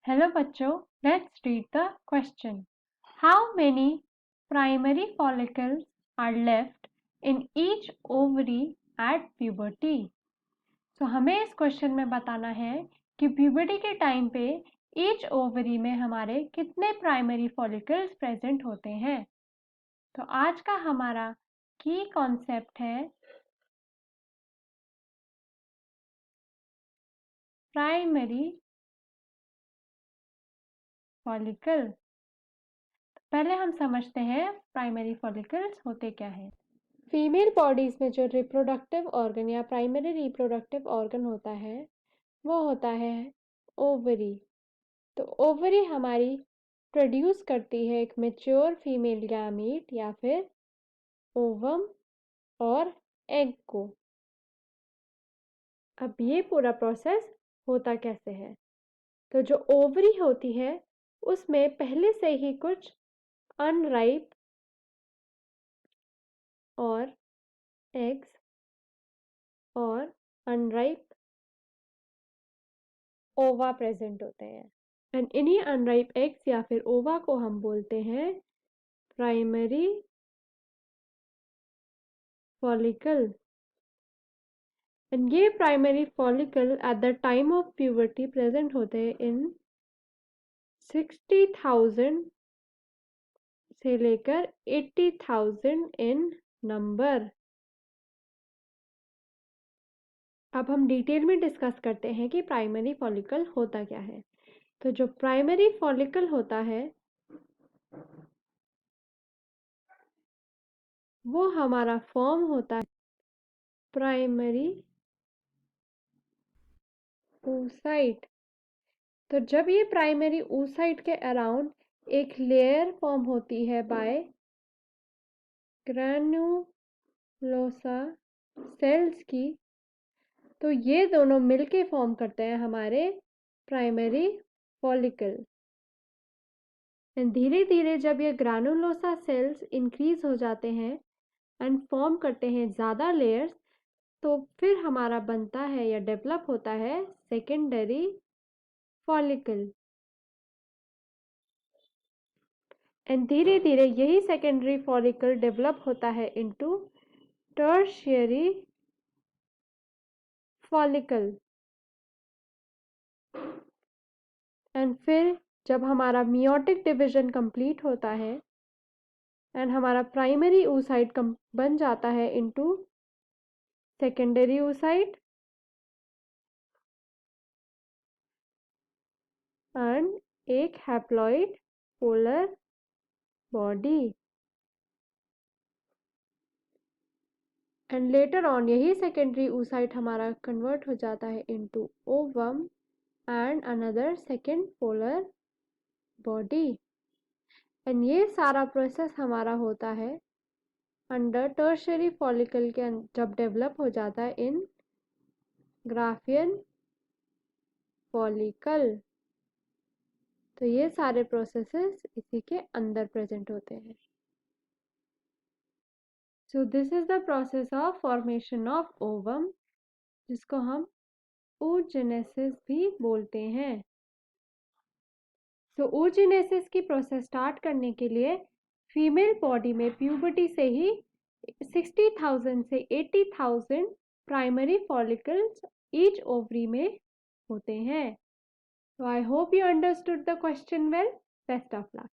Hello bachcho, let's read the question. How many primary follicles are left in each ovary at puberty? So हमें इस question में बताना है कि puberty के टाइम पे ईच ओवरी में हमारे कितने प्राइमरी फॉलिकल्स प्रेजेंट होते हैं। तो आज का हमारा की कॉन्सेप्ट है प्राइमरी फॉलिकल। पहले हम समझते हैं प्राइमरी फॉलिकल्स होते क्या हैं। फीमेल बॉडीज में जो रिप्रोडक्टिव ऑर्गन या प्राइमरी रिप्रोडक्टिव ऑर्गन होता है वो होता है ओवरी। तो ओवरी हमारी प्रोड्यूस करती है एक मैच्योर फीमेल गैमीट या फिर ओवम और एग को। अब ये पूरा प्रोसेस होता कैसे है? तो जो ओवरी होती है उसमें पहले से ही कुछ अनराइप और एग्स और अनराइप ओवा प्रेजेंट होते हैं एंड इन्हीं अनराइप एग्स या फिर ओवा को हम बोलते हैं प्राइमरी फॉलिकल। एंड ये primary follicle at the time of puberty present होते हैं इन 60,000 से लेकर 80,000 इन नंबर। अब हम डिटेल में डिस्कस करते हैं कि प्राइमरी फॉलिकल होता क्या है। तो जो प्राइमरी फॉलिकल होता है वो हमारा फॉर्म होता है प्राइमरी oocyte। तो जब ये प्राइमरी oocyte के अराउंड एक लेयर फॉर्म होती है बाय ग्रैन्युलोसा सेल्स की, तो ये दोनों मिलके फॉर्म करते हैं हमारे प्राइमरी फॉलिकल। एंड धीरे धीरे जब ये ग्रैन्युलोसा सेल्स इंक्रीज हो जाते हैं एंड फॉर्म करते हैं ज़्यादा लेयर्स, तो फिर हमारा बनता है या डेवलप होता है सेकेंडरी फॉलिकल। एंड धीरे धीरे यही सेकेंडरी फॉलिकल डेवलप होता है इनटू टर्शियरी फॉलिकल। एंड फिर जब हमारा मियोटिक डिवीजन कंप्लीट होता है एंड हमारा प्राइमरी oocyte बन जाता है इनटू सेकेंडरी oocyte एंड एक haploid polar body. And later on यही सेकेंडरी oocyte हमारा कन्वर्ट हो जाता है into ovum and another second polar body. And ये सारा प्रोसेस हमारा होता है अंडर टर्शियरी फॉलिकल के जब डेवलप हो जाता है इन ग्राफियन फॉलिकल। तो ये सारे प्रोसेसेस इसी के अंदर प्रेजेंट होते हैं। So this is the process of formation of ovum, जिसको हम oogenesis भी बोलते हैं। सो oogenesis की प्रोसेस स्टार्ट करने के लिए फीमेल बॉडी में प्यूबर्टी से ही 60,000 से 80,000 प्राइमरी फॉलिकल्स ईच ओवरी में होते हैं। So I hope you understood the question well. Best of luck.